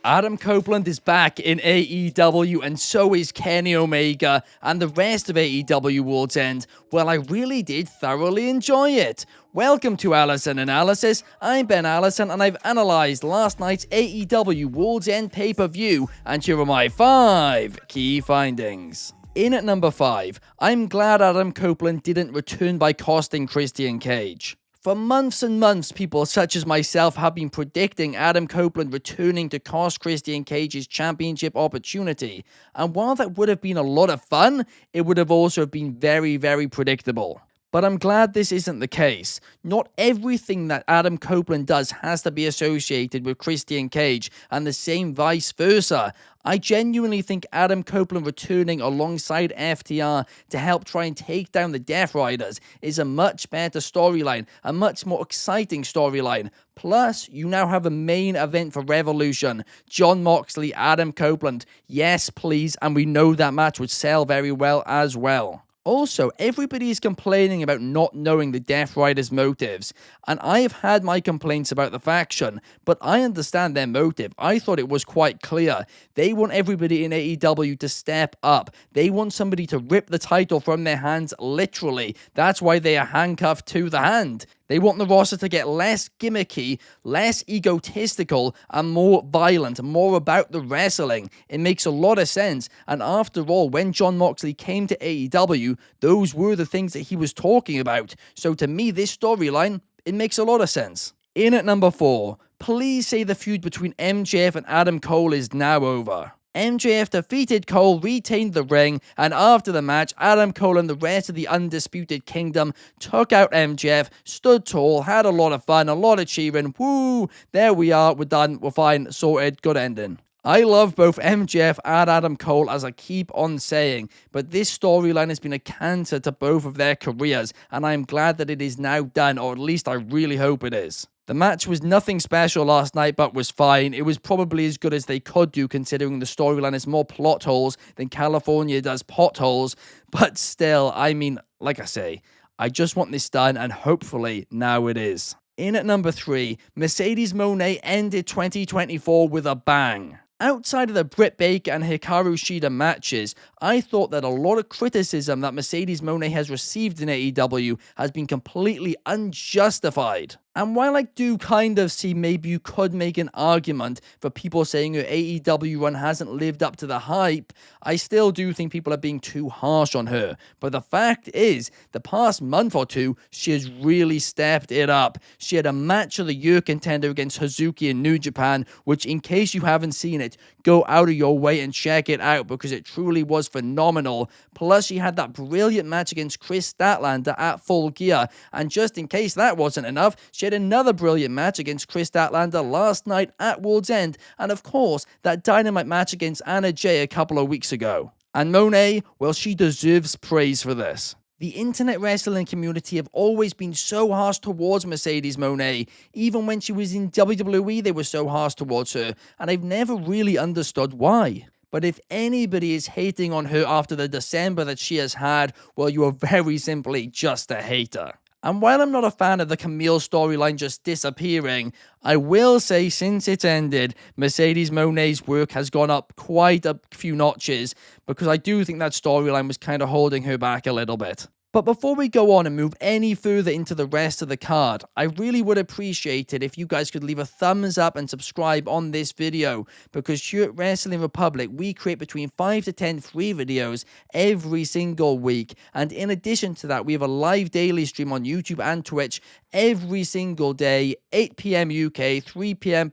Adam Copeland is back in AEW, and so is Kenny Omega and the rest of AEW Worlds End. Well, I really did thoroughly enjoy it. Welcome to Allison Analysis. I'm Ben Allison, and I've analysed last night's AEW Worlds End pay-per-view, and here are my 5 key findings. In at number 5, I'm glad Adam Copeland didn't return by costing Christian Cage. For months and months, people such as myself have been predicting Adam Copeland returning to cost Christian Cage's championship opportunity, and while that would have been a lot of fun, it would have also been very, very predictable. But I'm glad this isn't the case. Not everything that Adam Copeland does has to be associated with Christian Cage, and the same vice versa. I genuinely think Adam Copeland returning alongside FTR to help try and take down the Death Riders is a much better storyline, a much more exciting storyline. Plus, you now have a main event for Revolution. Jon Moxley, Adam Copeland. Yes, please, and we know that match would sell very well as well. Also, everybody is complaining about not knowing the Death Riders' motives, and I have had my complaints about the faction, but I understand their motive. I thought it was quite clear. They want everybody in AEW to step up. They want somebody to rip the title from their hands, literally. That's why they are handcuffed to the hand. They want the roster to get less gimmicky, less egotistical, and more violent, more about the wrestling. It makes a lot of sense, and after all, when Jon Moxley came to AEW, those were the things that he was talking about. So to me, this storyline, it makes a lot of sense. In at number 4, please say the feud between MJF and Adam Cole is now over. MJF defeated Cole, retained the ring, and after the match, Adam Cole and the rest of the Undisputed Kingdom took out MJF, stood tall, had a lot of fun, a lot of cheering. Woo! There we are, we're done, we're fine, sorted, good ending. I love both MJF and Adam Cole, as I keep on saying, but this storyline has been a cancer to both of their careers, and I am glad that it is now done, or at least I really hope it is. The match was nothing special last night, but was fine. It was probably as good as they could do, considering the storyline has more plot holes than California does potholes. But still, I mean, like I say, I just want this done, and hopefully now it is. In at number 3, Mercedes Monae ended 2024 with a bang. Outside of the Britt Baker and Hikaru Shida matches, I thought that a lot of criticism that Mercedes Monae has received in AEW has been completely unjustified. And while I do kind of see maybe you could make an argument for people saying her AEW run hasn't lived up to the hype, I still do think people are being too harsh on her. But the fact is, the past month or two, she has really stepped it up. She had a match of the year contender against Hazuki in New Japan, which in case you haven't seen it, go out of your way and check it out because it truly was phenomenal. Plus, she had that brilliant match against Chris Statlander at Full Gear. And just in case that wasn't enough, she had another brilliant match against Chris Statlander last night at World's End, and of course, that Dynamite match against Anna Jay a couple of weeks ago. And Monae, well, she deserves praise for this. The internet wrestling community have always been so harsh towards Mercedes Monae. Even when she was in WWE, they were so harsh towards her, and I've never really understood why. But if anybody is hating on her after the December that she has had, well, you are very simply just a hater. And while I'm not a fan of the Camille storyline just disappearing, I will say since it's ended, Mercedes Monae's work has gone up quite a few notches, because I do think that storyline was kind of holding her back a little bit. But before we go on and move any further into the rest of the card, I really would appreciate it if you guys could leave a thumbs up and subscribe on this video, because here at Wrestling Republic, we create between 5 to 10 free videos every single week. And in addition to that, we have a live daily stream on YouTube and Twitch every single day, 8 p.m. UK, 3 p.m.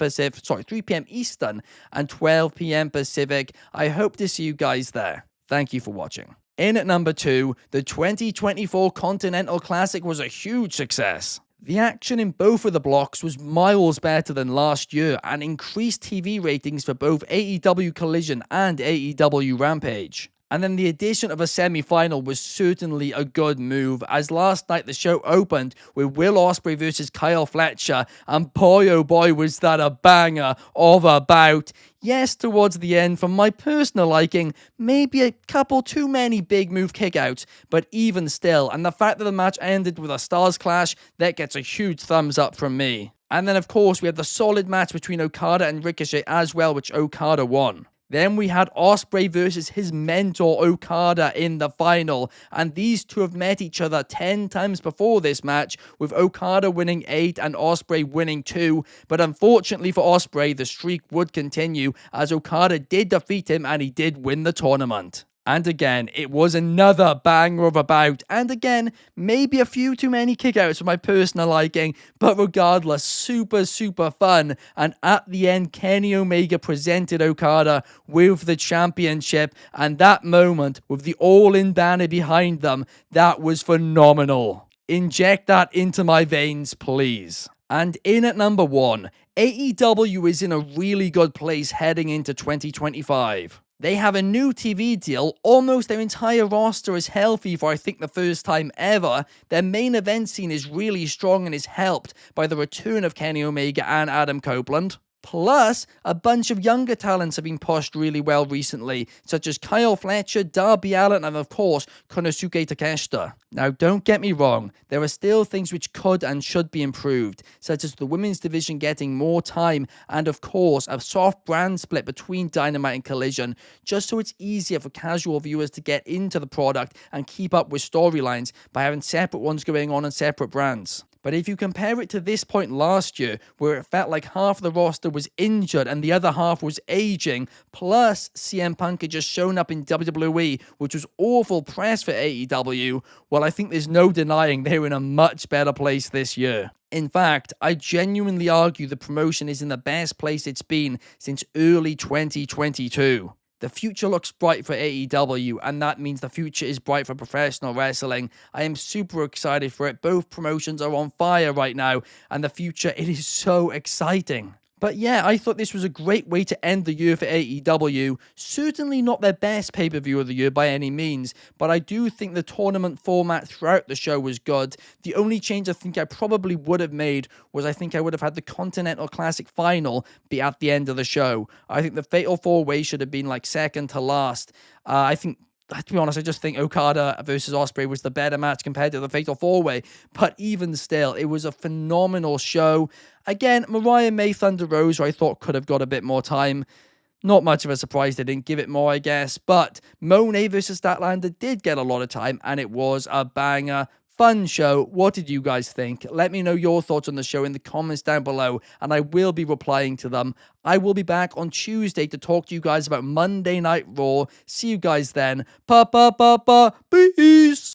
Eastern, and 12 p.m. Pacific. I hope to see you guys there. Thank you for watching. In at number 2, the 2024 Continental Classic was a huge success. The action in both of the blocks was miles better than last year and increased TV ratings for both AEW Collision and AEW Rampage. And then the addition of a semi-final was certainly a good move, as last night the show opened with Will Ospreay versus Kyle Fletcher, and boy oh boy was that a banger of a bout. Yes, towards the end, for my personal liking, maybe a couple too many big move kickouts, but even still, and the fact that the match ended with a Stars Clash, that gets a huge thumbs up from me. And then, of course, we had the solid match between Okada and Ricochet as well, which Okada won. Then we had Ospreay versus his mentor Okada in the final, and these two have met each other 10 times before this match, with Okada winning 8 and Ospreay winning 2, but unfortunately for Ospreay, the streak would continue as Okada did defeat him and he did win the tournament. And again, it was another banger of a bout. And again, maybe a few too many kickouts for my personal liking. But regardless, super, super fun. And at the end, Kenny Omega presented Okada with the championship. And that moment, with the All-In banner behind them, that was phenomenal. Inject that into my veins, please. And in at number 1, AEW is in a really good place heading into 2025. They have a new TV deal, almost their entire roster is healthy for I think the first time ever. Their main event scene is really strong and is helped by the return of Kenny Omega and Adam Copeland. Plus, a bunch of younger talents have been pushed really well recently, such as Kyle Fletcher, Darby Allin, and of course, Konosuke Takeshita. Now, don't get me wrong, there are still things which could and should be improved, such as the women's division getting more time, and of course, a soft brand split between Dynamite and Collision, just so it's easier for casual viewers to get into the product and keep up with storylines by having separate ones going on separate brands. But if you compare it to this point last year, where it felt like half the roster was injured and the other half was aging, plus CM Punk had just shown up in WWE, which was awful press for AEW, well, I think there's no denying they're in a much better place this year. In fact, I genuinely argue the promotion is in the best place it's been since early 2022. The future looks bright for AEW, and that means the future is bright for professional wrestling. I am super excited for it. Both promotions are on fire right now, and the future, it is so exciting. But yeah, I thought this was a great way to end the year for AEW. Certainly not their best pay-per-view of the year by any means, but I do think the tournament format throughout the show was good. The only change I think I probably would have made was I think I would have had the Continental Classic final be at the end of the show. I think the Fatal 4-Way should have been like second to last. To be honest, I just think Okada versus Ospreay was the better match compared to the Fatal 4-Way. But even still, it was a phenomenal show. Again, Mariah May Thunder Rosa, I thought could have got a bit more time. Not much of a surprise they didn't give it more, I guess. But Monae versus Statlander did get a lot of time, and it was a banger. Fun show. What did you guys think? Let me know your thoughts on the show in the comments down below, and I will be replying to them. I will be back on Tuesday to talk to you guys about Monday Night Raw. See you guys then. Peace.